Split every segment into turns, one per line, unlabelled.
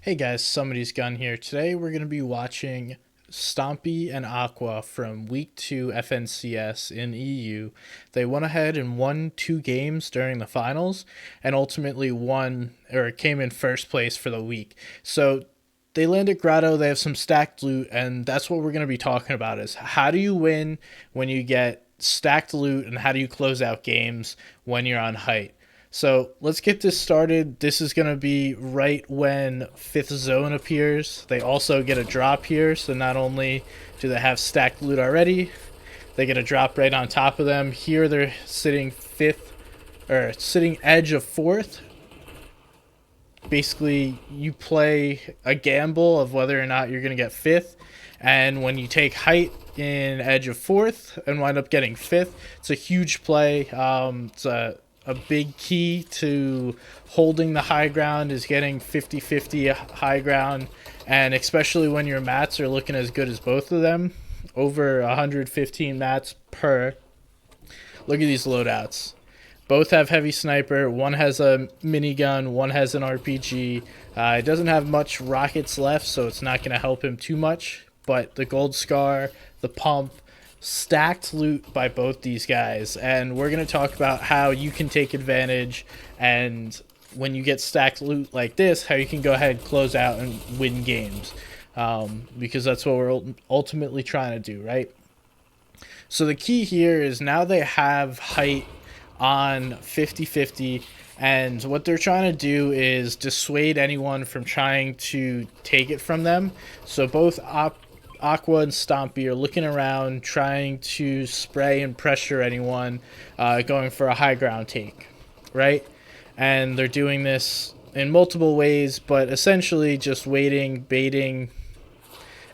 Hey guys, Somebody's Gun here. Today we're going to be watching Stompy and Aqua from Week 2 FNCS in EU. They went ahead and won 2 games during the finals and ultimately came in first place for the week. So they landed Grotto, they have some stacked loot, and that's what we're going to be talking about is how do you win when you get stacked loot and how do you close out games when you're on height. So let's get this started. This is going to be right when 5th zone appears. They also get a drop here, so not only do they have stacked loot already, they get a drop right on top of them. Here they're sitting sitting edge of 4th. Basically, you play a gamble of whether or not you're going to get 5th, and when you take height in edge of 4th and wind up getting 5th, it's a huge play. It's a big key to holding the high ground is getting 50-50 high ground, and especially when your mats are looking as good as both of them, over 115 mats per. Look at these loadouts. Both have heavy sniper. One has a minigun. One has an RPG. It doesn't have much rockets left, so it's not going to help him too much. But the gold scar, the pump, stacked loot by both these guys, and we're going to talk about how you can take advantage, and when you get stacked loot like this, how you can go ahead, close out, and win games, because that's what we're ultimately trying to do, right? So the key here is now they have height on 50-50, and what they're trying to do is dissuade anyone from trying to take it from them. So both Aqua and Stompy are looking around, trying to spray and pressure anyone going for a high ground take, right? And they're doing this in multiple ways, but essentially just waiting, baiting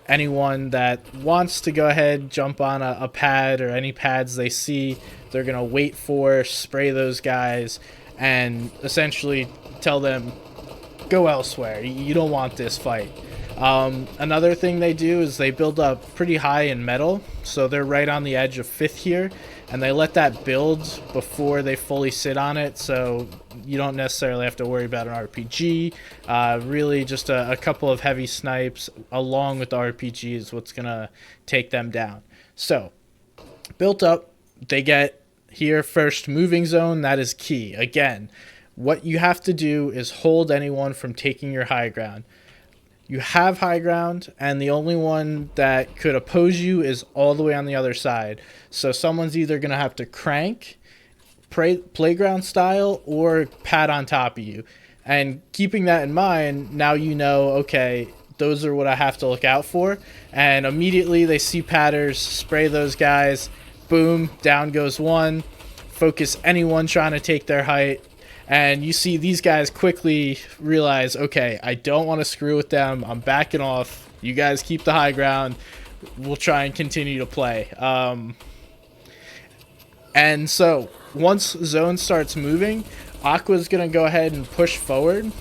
anyone that wants to go ahead, jump on a pad or any pads they see. They're going to wait for, spray those guys, and essentially tell them, go elsewhere. You don't want this fight. Another thing they do is they build up pretty high in metal, so they're right on the edge of 5th here, and they let that build before they fully sit on it, so you don't necessarily have to worry about an RPG. Really just a couple of heavy snipes along with the RPG is what's going to take them down. So, built up, they get here first moving zone. That is key. Again, what you have to do is hold anyone from taking your high ground. You have high ground, and the only one that could oppose you is all the way on the other side. So someone's either going to have to crank, playground style, or pad on top of you. And keeping that in mind, now you know, okay, those are what I have to look out for. And immediately they see padders, spray those guys, boom, down goes one. Focus anyone trying to take their height. And you see these guys quickly realize, okay, I don't want to screw with them. I'm backing off. You guys keep the high ground. We'll try and continue to play. And so once zone starts moving, Aqua's going to go ahead and push forward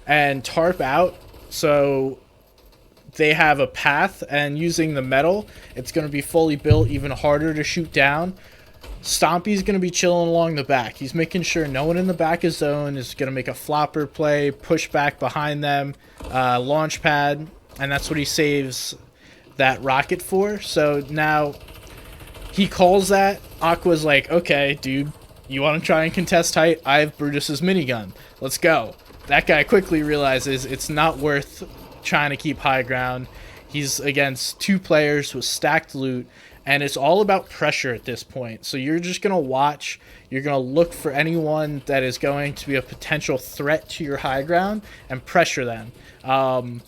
and tarp out. So they have a path, and using the metal, it's going to be fully built, even harder to shoot down. Stompy's going to be chilling along the back. He's making sure no one in the back of zone is going to make a flopper play, push back behind them, launch pad, and that's what he saves that rocket for. So now he calls that. Aqua's like, okay, dude, you want to try and contest height? I have Brutus's minigun. Let's go. That guy quickly realizes it's not worth trying to keep high ground. He's against 2 players with stacked loot, and it's all about pressure at this point. So you're just going to watch. You're going to look for anyone that is going to be a potential threat to your high ground and pressure them.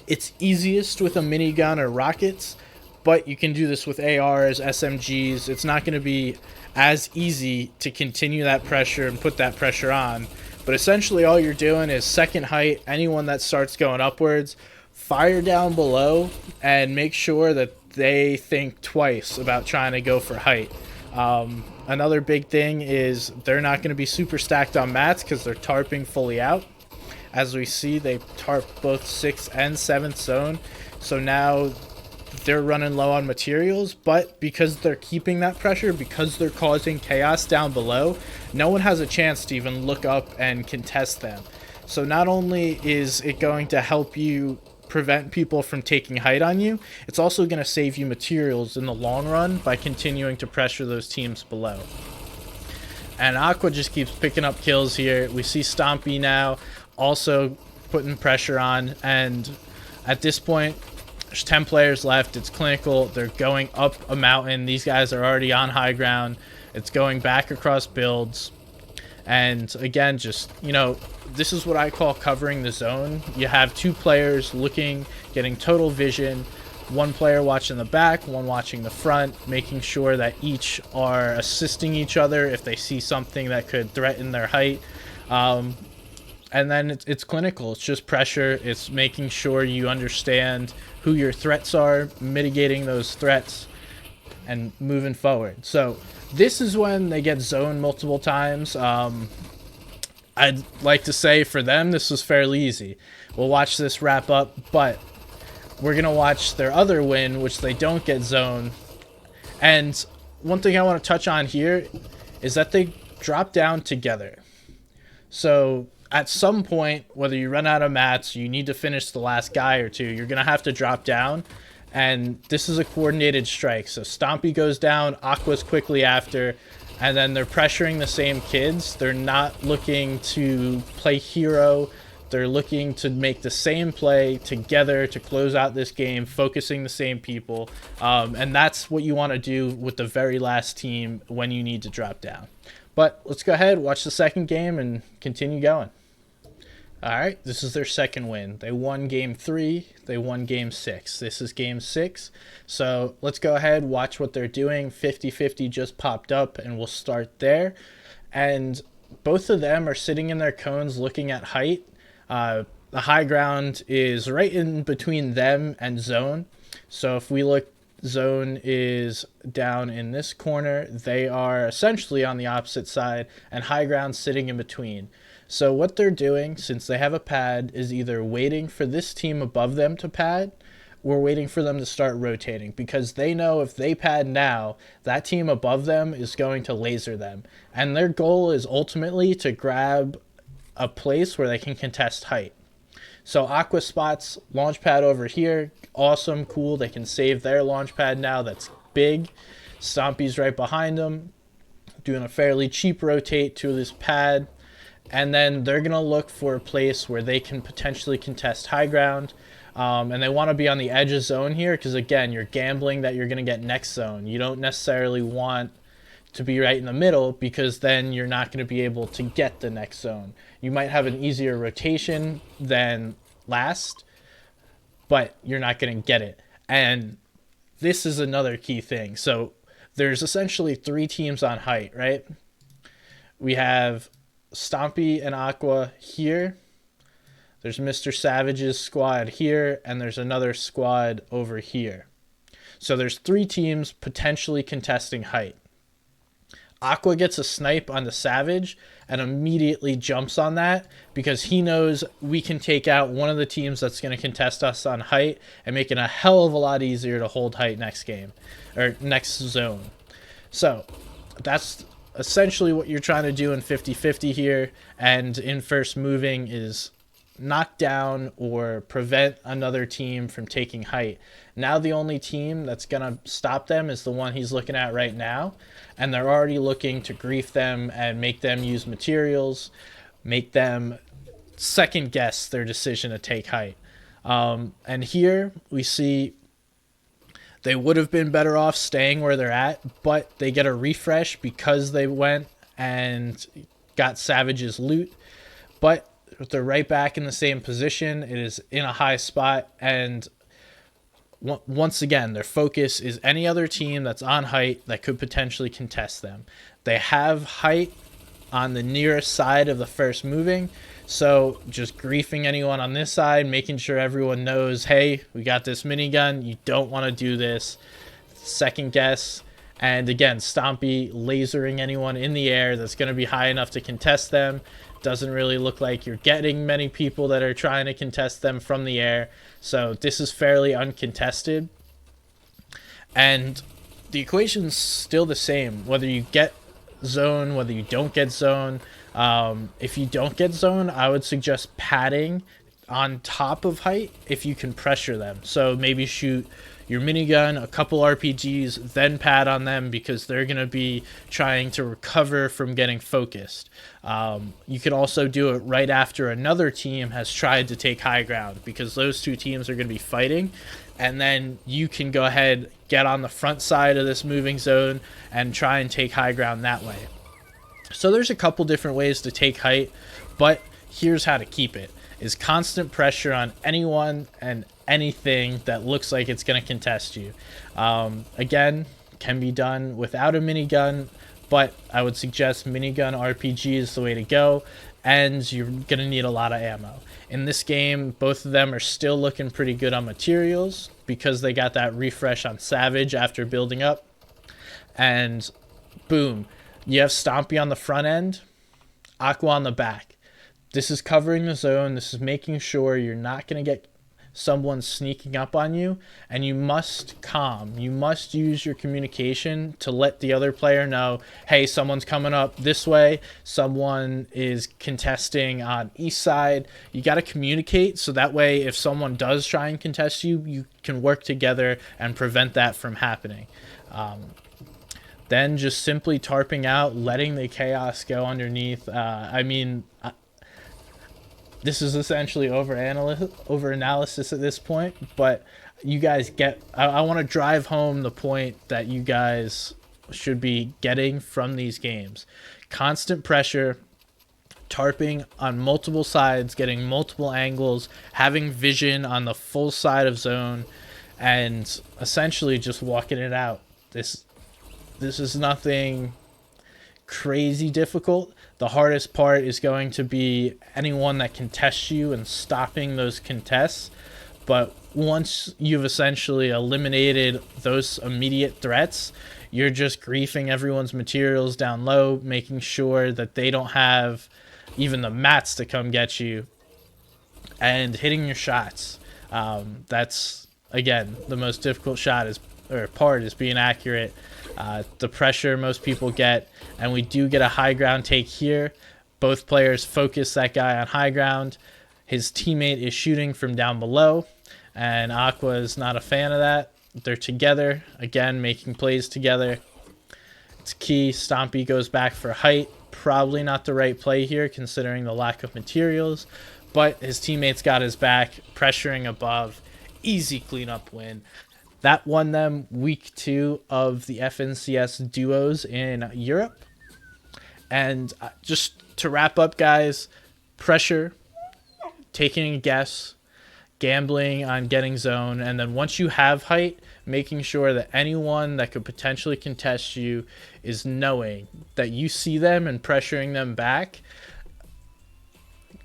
It's easiest with a minigun or rockets, but you can do this with ARs, SMGs. It's not going to be as easy to continue that pressure and put that pressure on. But essentially all you're doing is second height, anyone that starts going upwards, fire down below and make sure that they think twice about trying to go for height. Another big thing is they're not going to be super stacked on mats because they're tarping fully out. As we see, they tarp both 6th and 7th zone. So now they're running low on materials, but because they're keeping that pressure, because they're causing chaos down below, no one has a chance to even look up and contest them. So not only is it going to help you prevent people from taking height on you, it's also going to save you materials in the long run by continuing to pressure those teams below. And Aqua just keeps picking up kills here. We see Stompy now also putting pressure on, and at this point there's 10 players left. It's clinical. They're going up a mountain. These guys are already on high ground. It's going back across builds. And again, just, you know, this is what I call covering the zone. You have two players looking, getting total vision, one player watching the back, one watching the front, making sure that each are assisting each other if they see something that could threaten their height. And then it's clinical. It's just pressure. It's making sure you understand who your threats are, mitigating those threats, and moving forward. So this is when they get zoned multiple times. I'd like to say for them, this was fairly easy. We'll watch this wrap up, but we're going to watch their other win, which they don't get zoned. And one thing I want to touch on here is that they drop down together. So at some point, whether you run out of mats, you need to finish the last guy or two, you're going to have to drop down. And this is a coordinated strike. So Stompy goes down, Aqua's quickly after, and then they're pressuring the same kids. They're not looking to play hero. They're looking to make the same play together to close out this game, focusing the same people. And that's what you want to do with the very last team when you need to drop down. But let's go ahead, watch the second game, and continue going. All right, this is their second win. They won game 3. They won game 6. This is game 6. So let's go ahead, watch what they're doing. 50-50 just popped up, and we'll start there. And both of them are sitting in their cones looking at height. The high ground is right in between them and zone. So if we look, zone is down in this corner. They are essentially on the opposite side, and high ground sitting in between. So what they're doing, since they have a pad, is either waiting for this team above them to pad or waiting for them to start rotating, because they know if they pad now, that team above them is going to laser them. And their goal is ultimately to grab a place where they can contest height. So Aqua spots launch pad over here. Awesome, cool. They can save their launch pad now. That's big. Stompy's right behind them, doing a fairly cheap rotate to this pad. And then they're going to look for a place where they can potentially contest high ground. And they want to be on the edge of zone here because, again, you're gambling that you're going to get next zone. You don't necessarily want to be right in the middle because then you're not going to be able to get the next zone. You might have an easier rotation than last, but you're not going to get it. And this is another key thing. So there's essentially 3 teams on height, right? We have Stompy and Aqua here. There's Mr. Savage's squad here, and there's another squad over here. So there's 3 teams potentially contesting height. Aqua gets a snipe on the Savage and immediately jumps on that because he knows we can take out one of the teams that's going to contest us on height and make it a hell of a lot easier to hold height next game or next zone. So that's essentially what you're trying to do in 50-50 here, and in first moving is knock down or prevent another team from taking height. Now the only team that's going to stop them is the one he's looking at right now, and they're already looking to grief them and make them use materials, make them second guess their decision to take height. And here we see they would have been better off staying where they're at, but they get a refresh because they went and got Savage's loot. But they're right back in the same position. It is in a high spot, and once again, their focus is any other team that's on height that could potentially contest them. They have height on the nearest side of the first moving, so just griefing anyone on this side, making sure everyone knows, hey, we got this minigun, you don't want to do this. Second guess. And again, Stompy lasering anyone in the air that's going to be high enough to contest them. Doesn't really look like you're getting many people that are trying to contest them from the air. So this is fairly uncontested. And the equation's still the same. Whether you get zone, whether you don't get zone. If you don't get zone, I would suggest padding on top of height if you can pressure them. So maybe shoot your minigun, a couple RPGs, then pad on them because they're going to be trying to recover from getting focused. You could also do it right after another team has tried to take high ground because those two teams are going to be fighting. And then you can go ahead, get on the front side of this moving zone and try and take high ground that way. So there's a couple different ways to take height, but here's how to keep it. Is constant pressure on anyone and anything that looks like it's going to contest you. Again, can be done without a minigun, but I would suggest minigun RPG is the way to go, and you're going to need a lot of ammo. In this game, both of them are still looking pretty good on materials because they got that refresh on Savage after building up. And boom, you have Stompy on the front end, Aqua on the back. This is covering the zone. This is making sure you're not going to get someone sneaking up on you, and you must calm. You must use your communication to let the other player know, hey, someone's coming up this way. Someone is contesting on east side. You got to communicate so that way if someone does try and contest you, you can work together and prevent that from happening. Then just simply tarping out, letting the chaos go underneath. This is essentially over analysis at this point, but you guys get, I want to drive home the point that you guys should be getting from these games. Constant pressure, tarping on multiple sides, getting multiple angles, having vision on the full side of zone, and essentially just walking it out. This is nothing crazy difficult. The hardest part is going to be anyone that contests you and stopping those contests. But once you've essentially eliminated those immediate threats, you're just griefing everyone's materials down low, making sure that they don't have even the mats to come get you, and hitting your shots. That's, again, the most difficult part is being accurate. The pressure most people get, and we do get a high ground take here. Both players focus that guy on high ground. His teammate is shooting from down below, and Aqua is not a fan of that. They're together, again, making plays together. It's key. Stompy goes back for height. Probably not the right play here considering the lack of materials, but his teammates got his back, pressuring above. Easy cleanup win. That won them week 2 of the FNCS duos in Europe. And just to wrap up, guys, pressure, taking a guess, gambling on getting zone, and then once you have height, making sure that anyone that could potentially contest you is knowing that you see them and pressuring them back.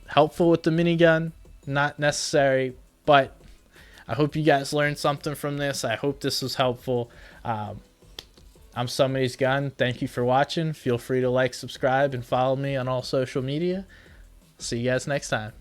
Helpful with the minigun, not necessary, but I hope you guys learned something from this. I hope this was helpful. I'm Somebody's Gun. Thank you for watching. Feel free to like, subscribe, and follow me on all social media. See you guys next time.